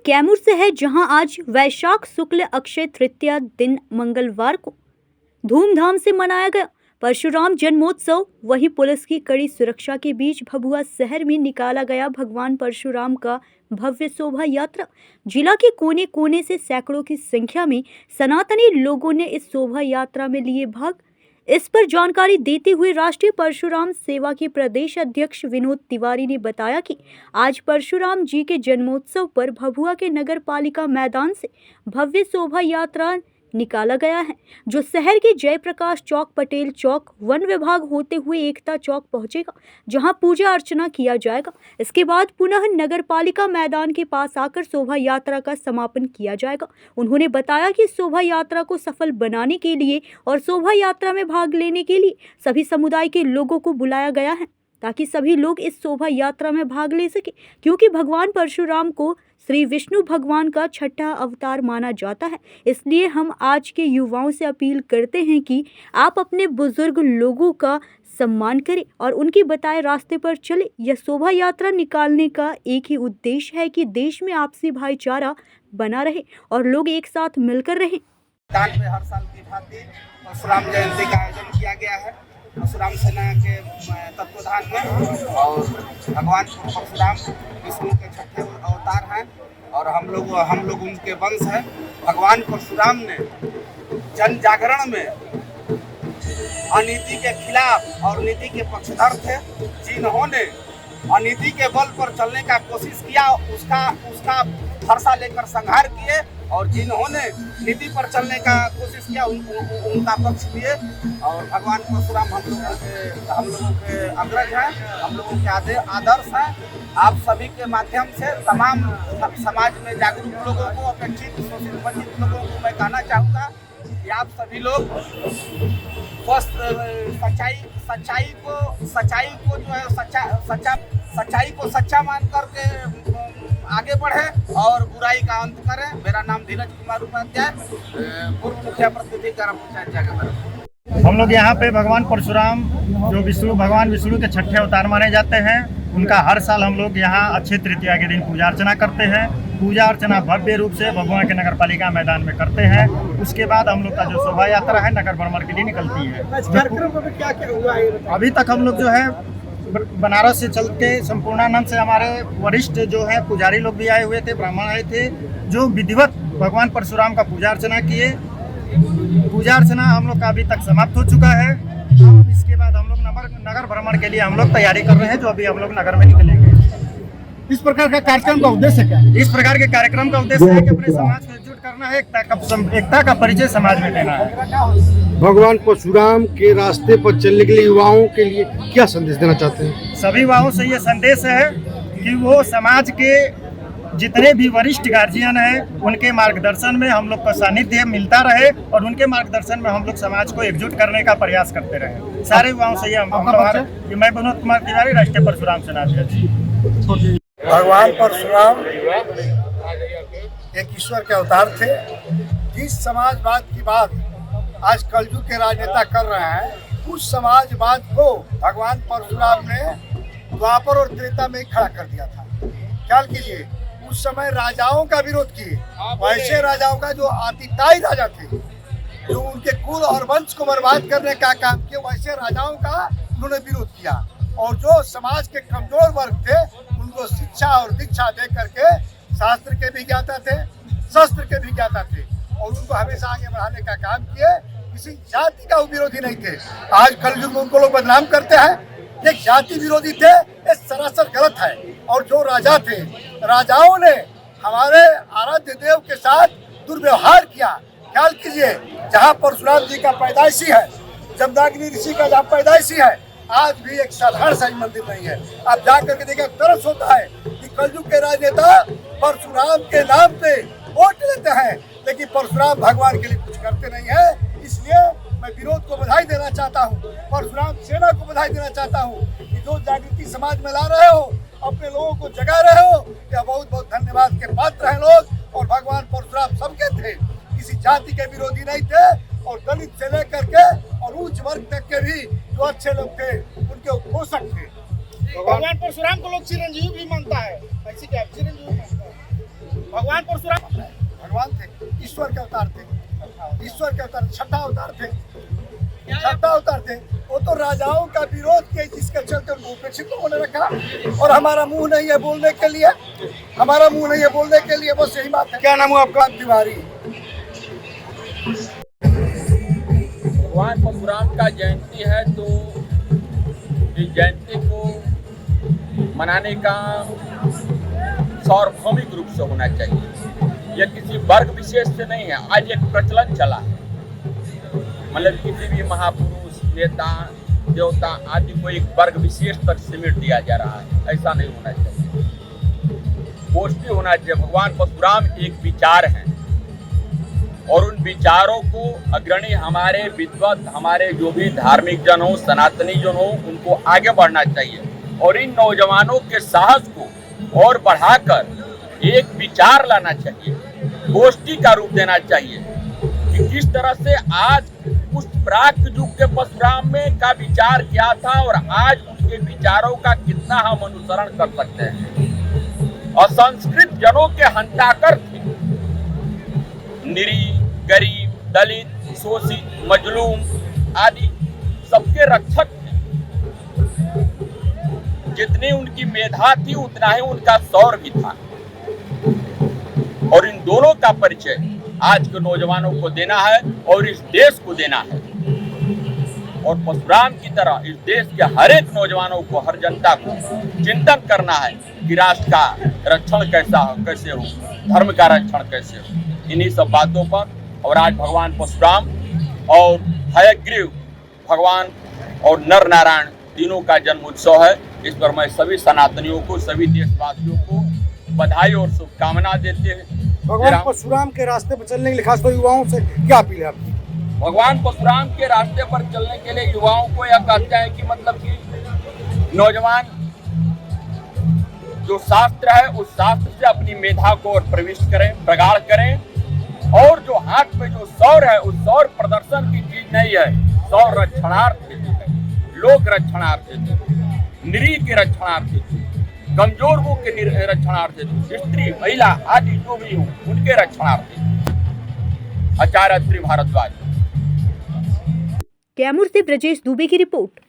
कैमूर से है, जहां आज वैशाख शुक्ल अक्षय तृतीया दिन मंगलवार को धूमधाम से मनाया गया परशुराम जन्मोत्सव। वहीं पुलिस की कड़ी सुरक्षा के बीच भभुआ शहर में निकाला गया भगवान परशुराम का भव्य शोभा यात्रा। जिला के कोने कोने से सैकड़ों की संख्या में सनातनी लोगों ने इस शोभा यात्रा में लिए भाग। इस पर जानकारी देते हुए राष्ट्रीय परशुराम सेवा के प्रदेश अध्यक्ष विनोद तिवारी ने बताया कि आज परशुराम जी के जन्मोत्सव पर भभुआ के नगर पालिका मैदान से भव्य शोभा यात्रा निकाला गया है, जो शहर के जयप्रकाश चौक, पटेल चौक, वन विभाग होते हुए एकता चौक पहुंचेगा, जहां पूजा अर्चना किया जाएगा। इसके बाद पुनः नगर पालिका मैदान के पास आकर शोभा यात्रा का समापन किया जाएगा। उन्होंने बताया कि शोभा यात्रा को सफल बनाने के लिए और शोभा यात्रा में भाग लेने के लिए सभी समुदाय के लोगों को बुलाया गया है, ताकि सभी लोग इस शोभा यात्रा में भाग ले सके, क्योंकि भगवान परशुराम को श्री विष्णु भगवान का छठा अवतार माना जाता है। इसलिए हम आज के युवाओं से अपील करते हैं कि आप अपने बुजुर्ग लोगों का सम्मान करें और उनके बताए रास्ते पर चले। यह शोभा यात्रा निकालने का एक ही उद्देश्य है कि देश में आपसी भाईचारा बना रहे और लोग एक साथ मिलकर रहें। हर साल की भांति परशुराम जयंती का आयोजन किया गया है परशुराम सेना के तत्वाधान में, और भगवान परशुराम विष्णु के छठे अवतार हैं और हम लोग उनके वंश हैं। भगवान परशुराम ने जन जागरण में अनीति के खिलाफ और नीति के पक्षधर थे। जिन्होंने अनीति के बल पर चलने का कोशिश किया, उसका फरसा लेकर संहार किए, और जिन्होंने नीति पर चलने का कोशिश किया उनका पक्ष लिए। और भगवान परशुराम हम लोगों के अग्रज हैं, हम लोगों के आदर्श हैं। आप सभी के माध्यम से तमाम समाज में जागरूक लोगों को, अपेक्षित शोषित वंचित लोगों को मैं कहना चाहूँगा कि आप सभी लोग सच्चाई को सच्चा मान करके आगे बढ़े और बुराई का अंत करें। मेरा नाम धीरज कुमार उपाध्याय, पूर्व मुखिया प्रतिनिधि ग्राम पंचायत जाकर। हम लोग यहाँ पे भगवान परशुराम जो भगवान विष्णु के छठे अवतार माने जाते हैं, उनका हर साल हम लोग यहाँ अक्षय तृतीया के दिन पूजा अर्चना करते हैं। पूजा अर्चना भव्य रूप से भभुआ के नगर पालिका मैदान में करते हैं। उसके बाद हम लोग का जो शोभा यात्रा है नगर भ्रमण के लिए निकलती है। कार्यक्रम में क्या क्या हुआ है? अभी तक हम लोग जो है बनारस से चल के संपूर्णानंद से हमारे वरिष्ठ जो है पुजारी लोग भी आए हुए थे, ब्राह्मण आए थे, जो विधिवत भगवान परशुराम का पूजा अर्चना किए। पूजा अर्चना हम लोग का अभी तक समाप्त हो चुका है। अब इसके बाद हम लोग नगर भ्रमण के लिए हम लोग तैयारी कर रहे हैं, जो अभी हम लोग नगर में निकलेंगे। इस प्रकार का कार्यक्रम का उद्देश्य क्या है? इस प्रकार के कार्यक्रम का उद्देश्य है कि अपने समाज को एकजुट करना है, एकता का परिचय समाज में देना है। भगवान परशुराम के रास्ते पर चलने के लिए युवाओं के लिए क्या संदेश देना चाहते हैं? सभी युवाओं से ये संदेश है कि वो समाज के जितने भी वरिष्ठ गार्जियन हैं, उनके मार्गदर्शन में हम लोग का सानिध्य मिलता रहे और उनके मार्गदर्शन में हम लोग समाज को एकजुट करने का प्रयास करते रहे। सारे युवाओं से ये मैं विनोद कुमार तिवारी, राष्ट्रीय परशुराम सेना अध्यक्ष। भगवान परशुराम एक ईश्वर के अवतार थे। जिस समाजवाद की बात आज कलयुग के राजनेता कर रहे हैं, उस समाजवाद को भगवान परशुराम ने द्वापर और त्रेता में खड़ा कर दिया था। ख्याल कीजिए, उस समय राजाओं का विरोध किए, वैसे राजाओं का जो आतिताई राजा थे, जो उनके कुल और वंश को बर्बाद करने का काम किया, वैसे राजाओं का उन्होंने विरोध किया। और जो समाज के कमजोर वर्ग थे, उनको शिक्षा और दीक्षा दे करके शास्त्र के भी ज्ञाता थे, शस्त्र के भी ज्ञाता थे, और उनको हमेशा आगे बढ़ाने का काम किए। किसी जाति का वो विरोधी नहीं थे। आज कलयुग में उनको लोग बदनाम करते हैं, एक जाति विरोधी थे, ये सरासर गलत है। और जो राजा थे, राजाओं ने हमारे आराध्य देव के साथ दुर्व्यवहार किया। ख्याल कीजिए, जहाँ परशुराम जी का पैदाइशी है, जमदग्नि ऋषि का जहाँ पैदाइशी है, आज भी एक साधारण सा मंदिर नहीं है। आप जा करके देखिए, तरस होता है कि कलयुग के राजनेता परशुराम के नाम पे वोट लेते हैं, लेकिन परशुराम भगवान के लिए कुछ करते नहीं है। इसलिए मैं विरोध को बधाई देना चाहता हूँ, परशुराम सेना को बधाई देना चाहता हूँ कि जो जागृति समाज में ला रहे हो, अपने लोगों को जगा रहे हो, यह बहुत बहुत धन्यवाद के पात्र हैं लोग। और भगवान परशुराम सबके थे, किसी जाति के विरोधी नहीं थे, और दलित से लेकर के और उच्च वर्ग तक के भी जो अच्छे लोग थे, उनके पोषक थे। भगवान परशुराम को लोग चिरंजीवी भी मानता है, ऐसी क्या चिरंजीवी मानता है? भगवान परशुराम भगवान थे, ईश्वर के अवतार थे, ईश्वर के अवतार, छठा अवतार थे, छठा अवतार थे। वो तो राजाओं का विरोध किए, जिसके चलते उनको उपेक्षित लोगों ने रखा। और हमारा मुंह नहीं है बोलने के लिए, हमारा मुंह नहीं है बोलने के लिए, बस यही बात है। क्या नाम है आपका? तिवारी। भगवान परशुराम का जयंती है, तो इस जयंती को मनाने का सार्वभौमिक रूप से होना चाहिए। यह किसी वर्ग विशेष से नहीं है। आज एक प्रचलन चला है, मतलब किसी भी महापुरुष, नेता, देवता आदि को एक वर्ग विशेष तक सिमट दिया जा रहा है। ऐसा नहीं होना चाहिए। गोष्ठी होना चाहिए। भगवान परशुराम एक विचार हैं और उन विचारों को अग्रणी हमारे विद्वत, हमारे जो भी धार्मिक जन हो, सनातनी जन हो, उनको आगे बढ़ना चाहिए और इन नौजवानों के साहस को और बढ़ाकर एक विचार लाना चाहिए, गोष्ठी का रूप देना चाहिए कि किस तरह से आज उस प्राक युग के परशुराम में का विचार क्या था और आज उसके विचारों का कितना हम अनुसरण कर सकते हैं। असंस्कृत जनों के हंताकर थे, निरीह, गरीब, दलित, शोषित, मजलूम आदि सबके रक्षक थे। जितनी उनकी मेधा थी उतना ही उनका शौर्य भी था और इन दोनों का परिचय आज के नौजवानों को देना है और इस देश को देना है। और परशुराम की तरह इस देश के हर एक नौजवानों को, हर जनता को चिंतन करना है कि राष्ट्र का रक्षण कैसे हो, धर्म का रक्षण कैसे हो। इन्हीं सब बातों पर और आज भगवान परशुराम और हयग्रीव भगवान और नर नारायण तीनों का जन्म उत्सव है। इस पर मैं सभी सनातनियों को, सभी देशवासियों को बधाई और शुभकामना देते हैं। भगवान परशुराम के रास्ते पर चलने के लिए खासतौर युवाओं से क्या अपील है आपकी? भगवान परशुराम के रास्ते पर चलने के लिए युवाओं को यह कहते हैं कि मतलब कि नौजवान जो शास्त्र है उस शास्त्र से अपनी मेधा को और प्रविष्ट करें, प्रगाढ़ करें और जो हाथ में जो सौर है उस सौर प्रदर्शन की चीज नहीं है। सौर रक्षणार्थ हेतु है, लोक रक्षणार्थ हेतु, निरीह के रक्षणार्थ हेतु, कमजोर वो के रक्षणार्थ हेतु, स्त्री, महिला आदि जो भी हो उनके रक्षणार्थ हेतु। आचार्य श्री भारद्वाज। कैमूर से ब्रजेश दुबे की रिपोर्ट।